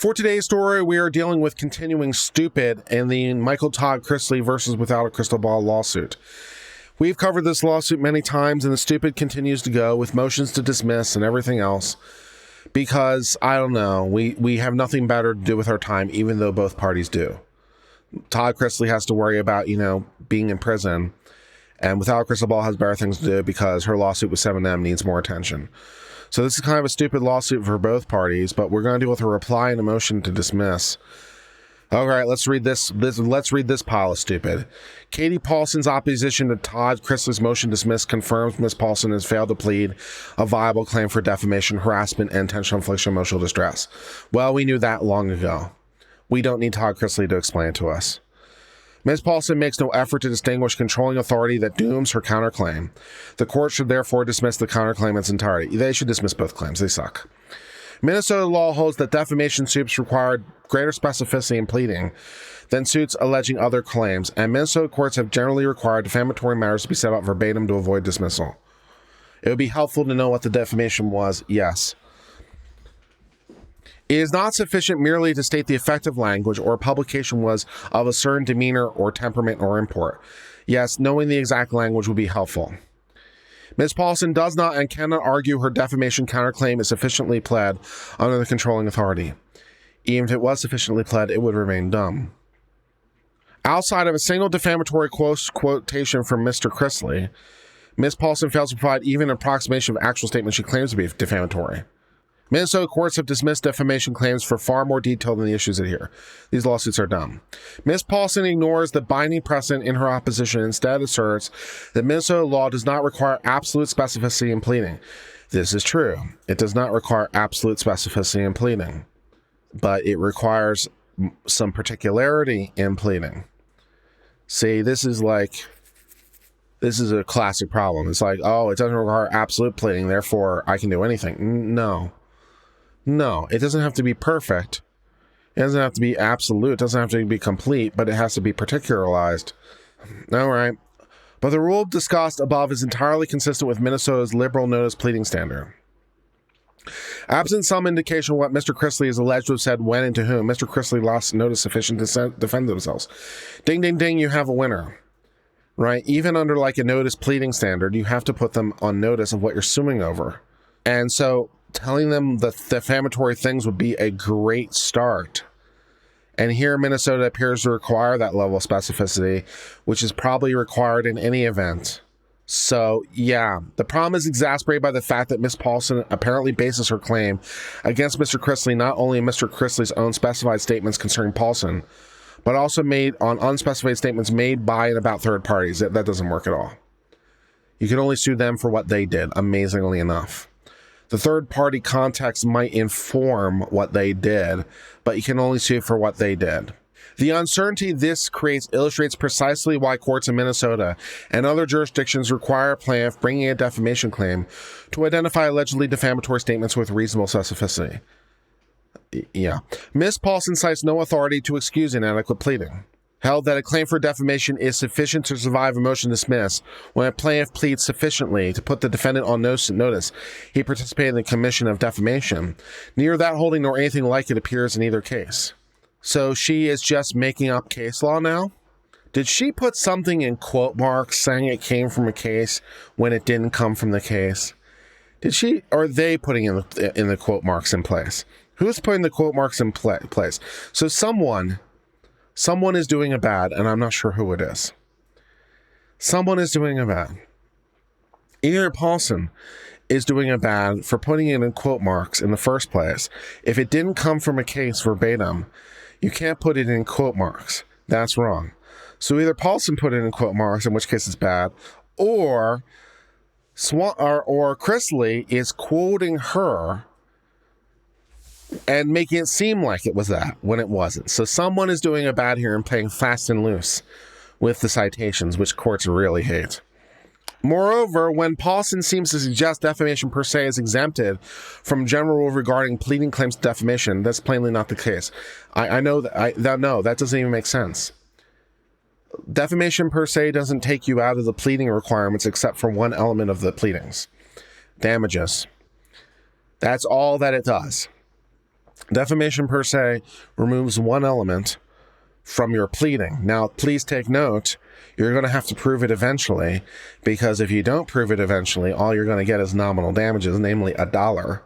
For today's story, we are dealing with continuing stupid in the Michael Todd Chrisley versus Without a Crystal Ball lawsuit. We've covered this lawsuit many times, and the stupid continues to go with motions to dismiss and everything else because, I don't know, we have nothing better to do with our time, even though both parties do. Todd Chrisley has to worry about, being in prison, and Without a Crystal Ball has better things to do because her lawsuit with 7M needs more attention. So this is kind of a stupid lawsuit for both parties, but we're going to deal with a reply and a motion to dismiss. All right, let's read this. Let's read this pile of stupid. Katie Paulson's opposition to Todd Chrisley's motion to dismiss confirms Ms. Paulson has failed to plead a viable claim for defamation, harassment, and intentional infliction of emotional distress. Well, we knew that long ago. We don't need Todd Chrisley to explain it to us. Ms. Paulson makes no effort to distinguish controlling authority that dooms her counterclaim. The court should therefore dismiss the counterclaim in its entirety. They should dismiss both claims. They suck. Minnesota law holds that defamation suits require greater specificity in pleading than suits alleging other claims, and Minnesota courts have generally required defamatory matters to be set out verbatim to avoid dismissal. It would be helpful to know what the defamation was, yes. It is not sufficient merely to state the effective language or publication was of a certain demeanor or temperament or import. Yes, knowing the exact language would be helpful. Ms. Paulson does not and cannot argue her defamation counterclaim is sufficiently pled under the controlling authority. Even if it was sufficiently pled, it would remain dumb. Outside of a single defamatory quotation from Mr. Chrisley, Ms. Paulson fails to provide even an approximation of actual statements she claims to be defamatory. Minnesota courts have dismissed defamation claims for far more detail than the issues at here. These lawsuits are dumb. Ms. Paulson ignores the binding precedent in her opposition and instead asserts that Minnesota law does not require absolute specificity in pleading. This is true. It does not require absolute specificity in pleading, but it requires some particularity in pleading. See, this is a classic problem. It's like, oh, it doesn't require absolute pleading, therefore I can do anything. No, it doesn't have to be perfect. It doesn't have to be absolute. It doesn't have to be complete, but it has to be particularized. All right. But the rule discussed above is entirely consistent with Minnesota's liberal notice pleading standard. Absent some indication of what Mr. Chrisley is alleged to have said when and to whom, Mr. Chrisley lost notice sufficient to defend themselves. Ding, ding, ding, you have a winner. Right? Even under like a notice pleading standard, you have to put them on notice of what you're suing over. And so telling them the defamatory things would be a great start. And here Minnesota appears to require that level of specificity, which is probably required in any event. So, yeah, the problem is exacerbated by the fact that Ms. Paulson apparently bases her claim against Mr. Chrisley not only in Mr. Chrisley's own specified statements concerning Paulson, but also made on unspecified statements made by and about third parties. That doesn't work at all. You can only sue them for what they did, amazingly enough. The third-party context might inform what they did, but you can only sue for what they did. The uncertainty this creates illustrates precisely why courts in Minnesota and other jurisdictions require a plaintiff bringing a defamation claim to identify allegedly defamatory statements with reasonable specificity. Yeah. Ms. Paulson cites no authority to excuse inadequate pleading. Held that a claim for defamation is sufficient to survive a motion to dismiss when a plaintiff pleads sufficiently to put the defendant on notice he participated in the commission of defamation. Neither that holding nor anything like it appears in either case. So she is just making up case law now? Did she put something in quote marks saying it came from a case when it didn't come from the case? Did she, or are they putting in the quote marks in place? Who's putting the quote marks in place? So someone is doing a bad, and I'm not sure who it is. Someone is doing a bad. Either Paulson is doing a bad for putting it in quote marks in the first place. If it didn't come from a case verbatim, you can't put it in quote marks. That's wrong. So either Paulson put it in quote marks, in which case it's bad, or Chrisley is quoting her and making it seem like it was that when it wasn't. So someone is doing a bad here and playing fast and loose with the citations, which courts really hate. Moreover, when Paulson seems to suggest defamation per se is exempted from general rule regarding pleading claims to defamation, that's plainly not the case. I know that doesn't even make sense. Defamation per se doesn't take you out of the pleading requirements except for one element of the pleadings. Damages. That's all that it does. Defamation per se removes one element from your pleading. Now, please take note, you're going to have to prove it eventually, because if you don't prove it eventually, all you're going to get is nominal damages, namely $1.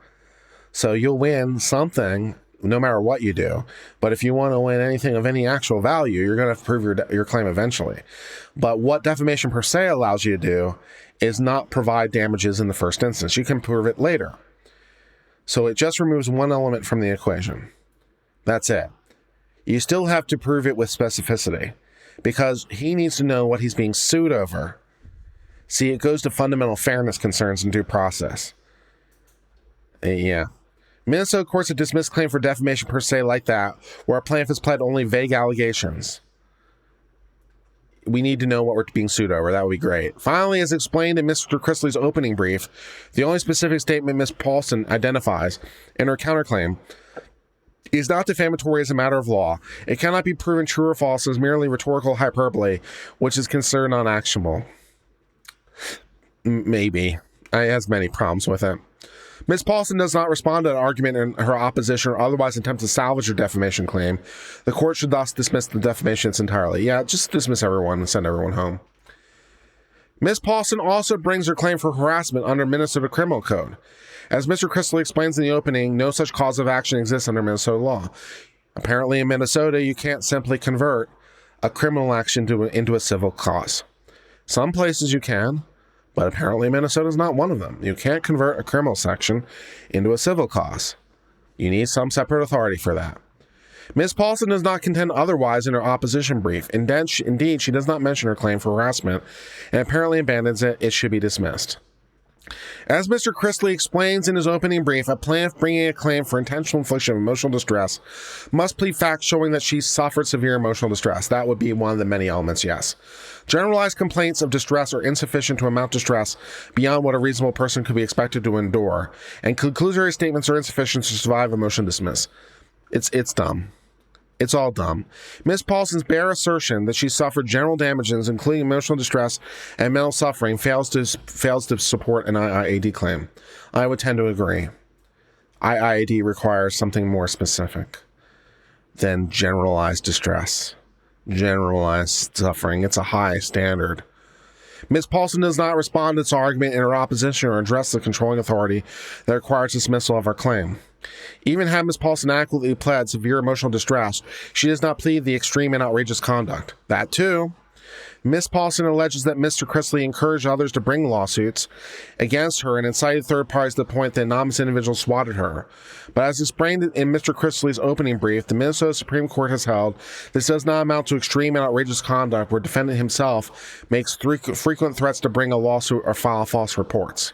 So you'll win something no matter what you do. But if you want to win anything of any actual value, you're going to have to prove your claim eventually. But what defamation per se allows you to do is not provide damages in the first instance. You can prove it later. So it just removes one element from the equation. That's it. You still have to prove it with specificity, because he needs to know what he's being sued over. See, it goes to fundamental fairness concerns and due process. Yeah. Minnesota courts have dismissed claim for defamation per se like that, where a plaintiff has pled only vague allegations. We need to know what we're being sued over. That would be great. Finally, as explained in Mr. Chrisley's opening brief, the only specific statement Ms. Paulson identifies in her counterclaim is not defamatory as a matter of law. It cannot be proven true or false as merely rhetorical hyperbole, which is considered unactionable. Maybe. It has many problems with it. Ms. Paulson does not respond to an argument in her opposition or otherwise attempt to salvage her defamation claim. The court should thus dismiss the defamations entirely. Yeah, just dismiss everyone and send everyone home. Ms. Paulson also brings her claim for harassment under Minnesota Criminal Code. As Mr. Chrisley explains in the opening, no such cause of action exists under Minnesota law. Apparently in Minnesota, you can't simply convert a criminal action into a civil cause. Some places you can, but apparently Minnesota is not one of them. You can't convert a criminal section into a civil cause. You need some separate authority for that. Ms. Paulson does not contend otherwise in her opposition brief. Indeed, she does not mention her claim for harassment and apparently abandons it. It should be dismissed. As Mr. Chrisley explains in his opening brief, a plaintiff bringing a claim for intentional infliction of emotional distress must plead facts showing that she suffered severe emotional distress. That would be one of the many elements, yes. Generalized complaints of distress are insufficient to amount distress beyond what a reasonable person could be expected to endure, and conclusory statements are insufficient to survive a motion to dismiss. It's dumb. It's all dumb. Ms. Paulson's bare assertion that she suffered general damages, including emotional distress and mental suffering, fails to support an IIAD claim. I would tend to agree. IIAD requires something more specific than generalized distress, generalized suffering. It's a high standard. Ms. Paulson does not respond to this argument in her opposition or address the controlling authority that requires dismissal of her claim. Even had Ms. Paulson adequately pled severe emotional distress, she does not plead the extreme and outrageous conduct. That too. Ms. Paulson alleges that Mr. Chrisley encouraged others to bring lawsuits against her and incited third parties to the point that anonymous individuals swatted her. But as explained in Mr. Chrisley's opening brief, the Minnesota Supreme Court has held this does not amount to extreme and outrageous conduct where defendant himself makes frequent threats to bring a lawsuit or file false reports.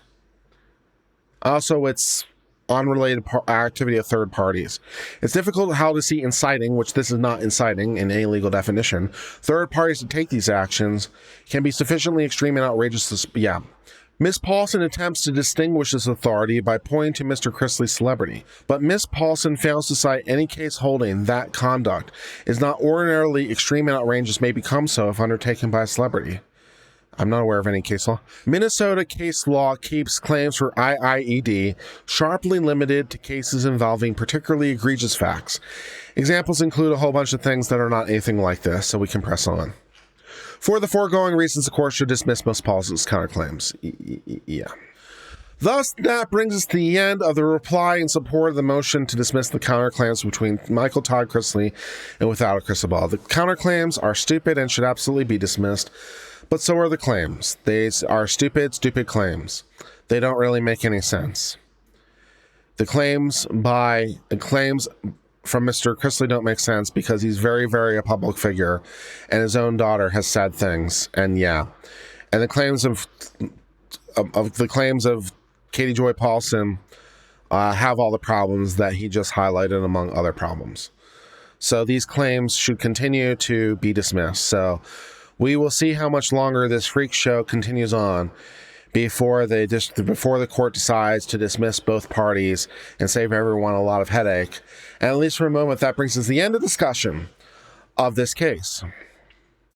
Also, it's unrelated activity of third parties. It's difficult how to see inciting, which this is not inciting in any legal definition. Third parties to take these actions can be sufficiently extreme and outrageous to, Ms. Paulson attempts to distinguish this authority by pointing to Mr. Chrisley's celebrity, but Ms. Paulson fails to cite any case holding that conduct is not ordinarily extreme and outrageous may become so if undertaken by a celebrity. I'm not aware of any case law. Minnesota case law keeps claims for IIED sharply limited to cases involving particularly egregious facts. Examples include a whole bunch of things that are not anything like this, so we can press on. For the foregoing reasons, the court should dismiss Ms. Paulson's counterclaims. Thus, that brings us to the end of the reply in support of the motion to dismiss the counterclaims between Michael Todd Chrisley and Without a Cristobal. The counterclaims are stupid and should absolutely be dismissed. But so are the claims. They are stupid claims. They don't really make any sense. The claims from Mr. Chrisley don't make sense because he's very, very a public figure, and his own daughter has said things. And the claims of Katie Joy Paulson have all the problems that he just highlighted, among other problems. So these claims should continue to be dismissed. So we will see how much longer this freak show continues on before the court decides to dismiss both parties and save everyone a lot of headache. And at least for a moment, that brings us to the end of discussion of this case.